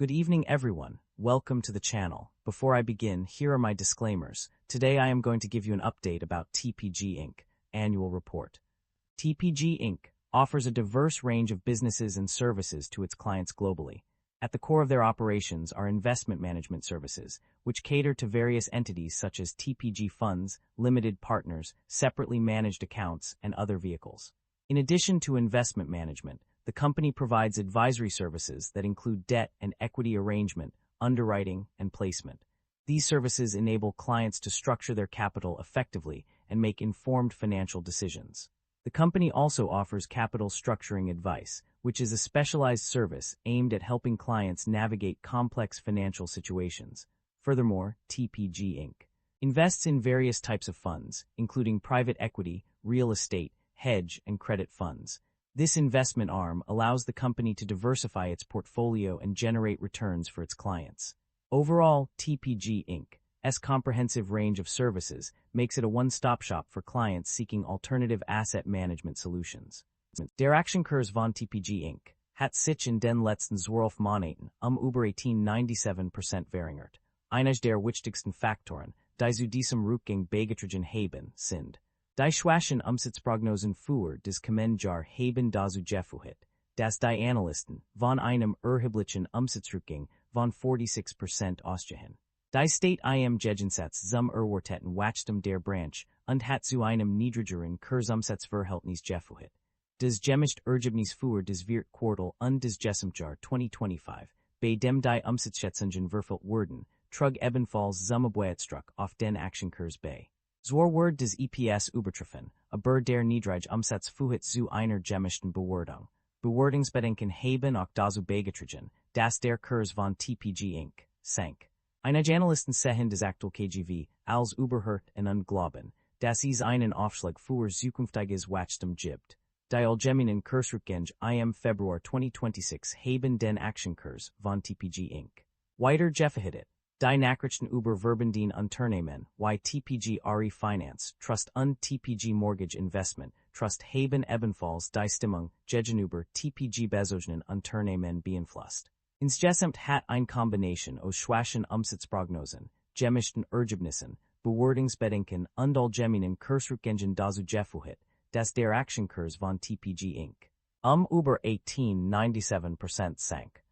Good evening, everyone. Welcome to the channel. Before I begin, here are my disclaimers. Today I am going to give you an update about Tpg Inc. Annual Report. Tpg Inc. offers a diverse range of businesses and services to its clients globally. At the core of their operations are investment management services, which cater to various entities such as Tpg funds, limited partners, separately managed accounts, and other vehicles. In addition to investment management, the company provides advisory services that include debt and equity arrangement, underwriting, and placement. These services enable clients to structure their capital effectively and make informed financial decisions. The company also offers capital structuring advice, which is a specialized service aimed at helping clients navigate complex financial situations. Furthermore, Tpg Inc. invests in various types of funds, including private equity, real estate, hedge, and credit funds. This investment arm allows the company to diversify its portfolio and generate returns for its clients. Overall, Tpg Inc.'s comprehensive range of services makes it a one-stop shop for clients seeking alternative asset management solutions. Der Aktienkurs von Tpg Inc. hat sich in den letzten 12 Monaten über 18,97% verringert. Eines der wichtigsten Faktoren, die zu diesem Rückgang beigetragen haben, sind die schwachen Umsatzprognosen für des kommenden Jahr haben dazu geführt, dass die Analysten von einem erheblichen Umsatzrückgang von 46% ausgehen. Die State im Gegensatz zum erwarteten Wachstum der Branche und hat zu einem niedrigeren Kursumsatzverhältnis geführt. Das gemischte Ergebnis für das Quartal und das Gesamtjahr 2025, bei dem die Umsatzschätzungen verfehlt wurden, trug ebenfalls zum Abwärtsdruck auf den Aktienkurs bei. Zur Word des EPS übertreffen, aber der niedrige Umsatz führt zu einer gemischten Bewertung. Bewertungsbedenken haben auch dazu beigetragen, dass der Kurs von Tpg Inc. sank. Einige Analysten sehen das aktuelle KGV als überhöht und unglauben, dass es einen Aufschlag für zukünftiges Wachstum gibt. Die allgemeinen Kursrückgänge im Februar 2026 haben den Aktienkurs von Tpg Inc. weiter gefährdet. Die Nachrichten über verbundene Unternehmen wie Tpg Finance Trust und Tpg Mortgage Investment Trust haben ebenfalls die Stimmung gegenüber Tpg bezogenen Unternehmen beeinflusst. Insgesamt hat eine Kombination aus schwachen Umsatzprognosen, gemischten Ergebnissen, Bewertungsbedenken und allgemeinen Kursrückgängen dazu geführt, dass der Aktienkurs von Tpg Inc. Über 18,97% sank.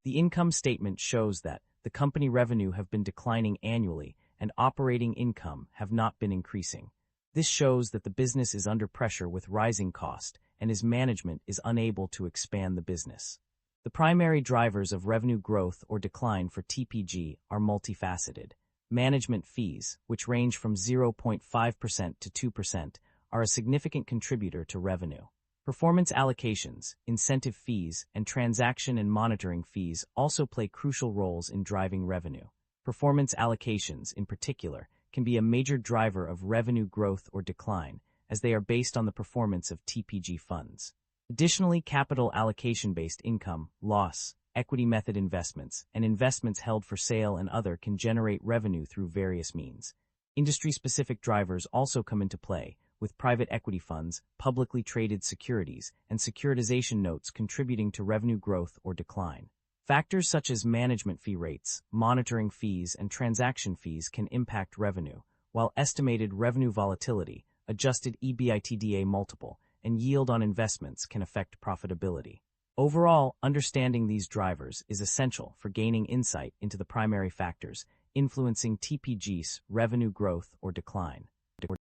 The income statement shows that the company revenue have been declining annually and operating income have not been increasing. This shows that the business is under pressure with rising cost and its management is unable to expand the business. The primary drivers of revenue growth or decline for Tpg are multifaceted. Management fees, which range from 0.5% to 2%, are a significant contributor to revenue. Performance allocations, incentive fees, and transaction and monitoring fees also play crucial roles in driving revenue. Performance allocations, in particular, can be a major driver of revenue growth or decline, as they are based on the performance of Tpg funds. Additionally, capital allocation-based income, loss, equity method investments, and investments held for sale and other can generate revenue through various means. Industry-specific drivers also come into play, with private equity funds, publicly traded securities, and securitization notes contributing to revenue growth or decline. Factors such as management fee rates, monitoring fees, and transaction fees can impact revenue, while estimated revenue volatility, adjusted EBITDA multiple, and yield on investments can affect profitability. Overall, understanding these drivers is essential for gaining insight into the primary factors influencing Tpg's revenue growth or decline.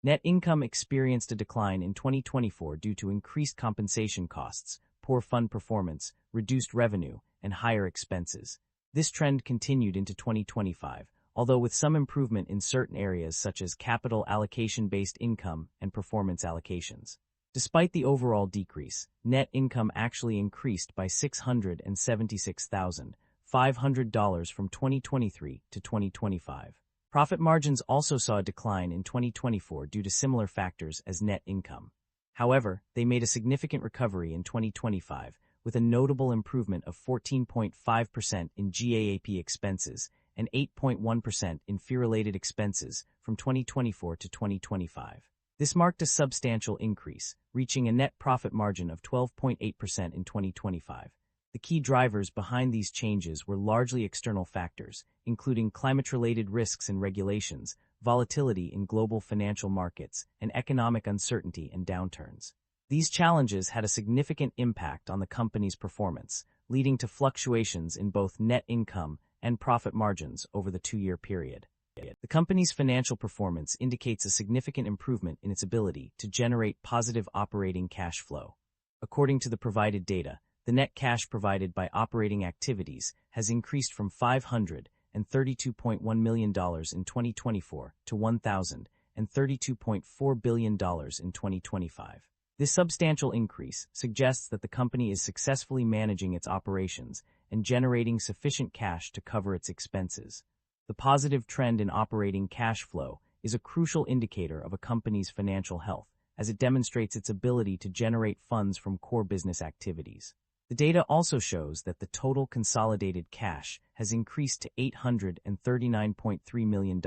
Net income experienced a decline in 2024 due to increased compensation costs, poor fund performance, reduced revenue, and higher expenses. This trend continued into 2025, although with some improvement in certain areas such as capital allocation-based income and performance allocations. Despite the overall decrease, net income actually increased by $676,500 from 2023 to 2025. Profit margins also saw a decline in 2024 due to similar factors as net income. However, they made a significant recovery in 2025, with a notable improvement of 14.5% in GAAP expenses and 8.1% in fee-related expenses from 2024 to 2025. This marked a substantial increase, reaching a net profit margin of 12.8% in 2025. The key drivers behind these changes were largely external factors, including climate-related risks and regulations, volatility in global financial markets, and economic uncertainty and downturns. These challenges had a significant impact on the company's performance, leading to fluctuations in both net income and profit margins over the two-year period. The company's financial performance indicates a significant improvement in its ability to generate positive operating cash flow. According to the provided data, the net cash provided by operating activities has increased from $532.1 million in 2024 to $1,032.4 billion in 2025. This substantial increase suggests that the company is successfully managing its operations and generating sufficient cash to cover its expenses. The positive trend in operating cash flow is a crucial indicator of a company's financial health, as it demonstrates its ability to generate funds from core business activities. The data also shows that the total consolidated cash has increased to $839.3 million,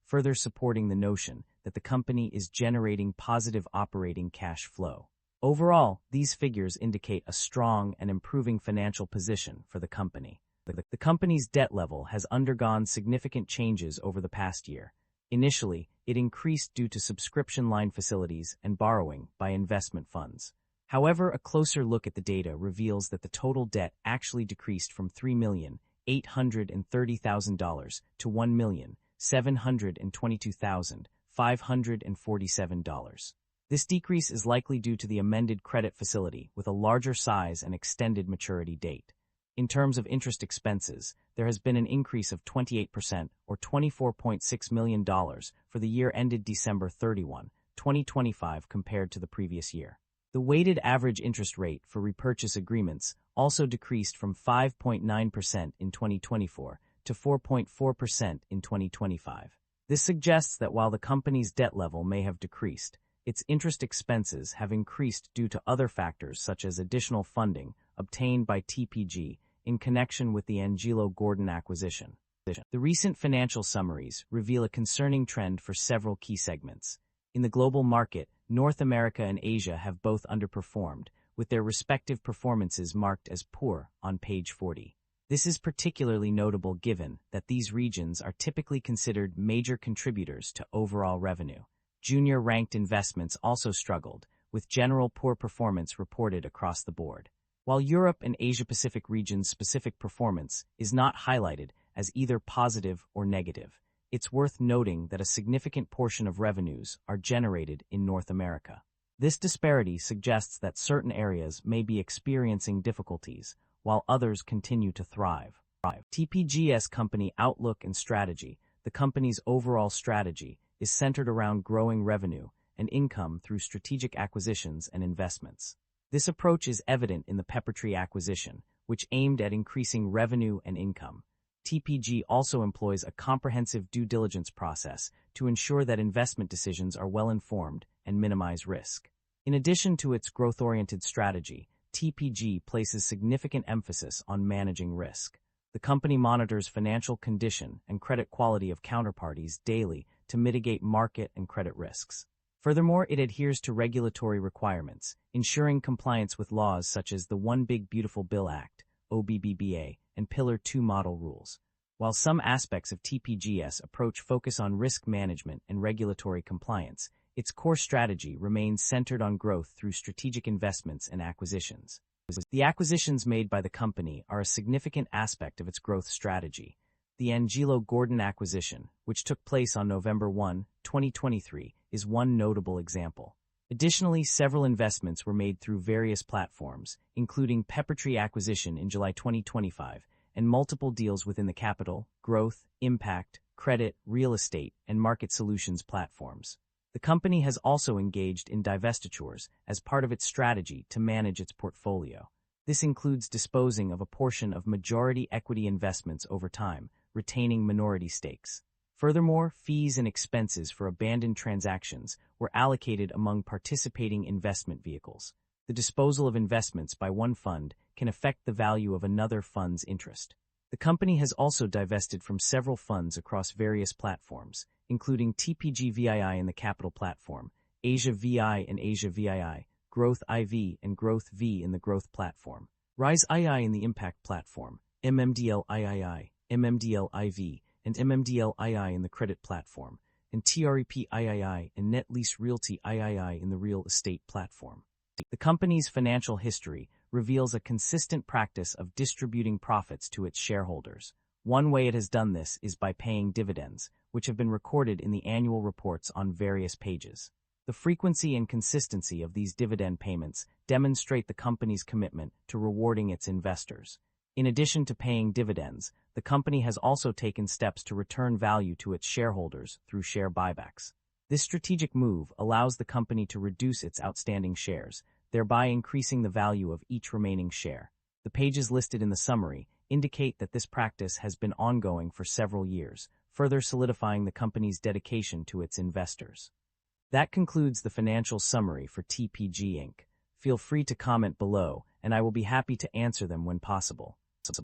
further supporting the notion that the company is generating positive operating cash flow. Overall, these figures indicate a strong and improving financial position for the company. The company's debt level has undergone significant changes over the past year. Initially, it increased due to subscription line facilities and borrowing by investment funds. However, a closer look at the data reveals that the total debt actually decreased from $3,830,000 to $1,722,547. This decrease is likely due to the amended credit facility with a larger size and extended maturity date. In terms of interest expenses, there has been an increase of 28% or $24.6 million for the year ended December 31, 2025 compared to the previous year. The weighted average interest rate for repurchase agreements also decreased from 5.9% in 2024 to 4.4% in 2025. This suggests that while the company's debt level may have decreased, its interest expenses have increased due to other factors such as additional funding obtained by TPG in connection with the Angelo Gordon acquisition. The recent financial summaries reveal a concerning trend for several key segments. In the global market, North America and Asia have both underperformed, with their respective performances marked as poor on page 40. This is particularly notable given that these regions are typically considered major contributors to overall revenue. Junior-ranked investments also struggled, with general poor performance reported across the board. While Europe and Asia-Pacific regions' specific performance is not highlighted as either positive or negative, it's worth noting that a significant portion of revenues are generated in North America. This disparity suggests that certain areas may be experiencing difficulties, while others continue to thrive. TPG's company outlook and strategy. The company's overall strategy is centered around growing revenue and income through strategic acquisitions and investments. This approach is evident in the Peppertree acquisition, which aimed at increasing revenue and income. TPG also employs a comprehensive due diligence process to ensure that investment decisions are well-informed and minimize risk. In addition to its growth-oriented strategy, TPG places significant emphasis on managing risk. The company monitors financial condition and credit quality of counterparties daily to mitigate market and credit risks. Furthermore, it adheres to regulatory requirements, ensuring compliance with laws such as the One Big Beautiful Bill Act, OBBBA, and Pillar 2 model rules. While some aspects of TPG's approach focus on risk management and regulatory compliance, its core strategy remains centered on growth through strategic investments and acquisitions. The acquisitions made by the company are a significant aspect of its growth strategy. The Angelo Gordon acquisition, which took place on November 1, 2023, is one notable example. Additionally, several investments were made through various platforms, including Peppertree acquisition in July 2025, and multiple deals within the capital, growth, impact, credit, real estate, and market solutions platforms. The company has also engaged in divestitures as part of its strategy to manage its portfolio. This includes disposing of a portion of majority equity investments over time, retaining minority stakes. Furthermore, fees and expenses for abandoned transactions were allocated among participating investment vehicles. The disposal of investments by one fund can affect the value of another fund's interest. The company has also divested from several funds across various platforms, including TPG VII in the Capital platform, Asia VI and Asia VII, Growth IV and Growth V in the Growth platform. Rise II in the Impact Platform, MMDL-III, MMDL-IV, and MMDL-II in the Credit Platform, and TREP III and Net Lease Realty III in the Real Estate Platform. The company's financial history reveals a consistent practice of distributing profits to its shareholders. One way it has done this is by paying dividends, which have been recorded in the annual reports on various pages. The frequency and consistency of these dividend payments demonstrate the company's commitment to rewarding its investors. In addition to paying dividends, the company has also taken steps to return value to its shareholders through share buybacks. This strategic move allows the company to reduce its outstanding shares, thereby increasing the value of each remaining share. The pages listed in the summary indicate that this practice has been ongoing for several years, further solidifying the company's dedication to its investors. That concludes the financial summary for Tpg Inc. Feel free to comment below, and I will be happy to answer them when possible.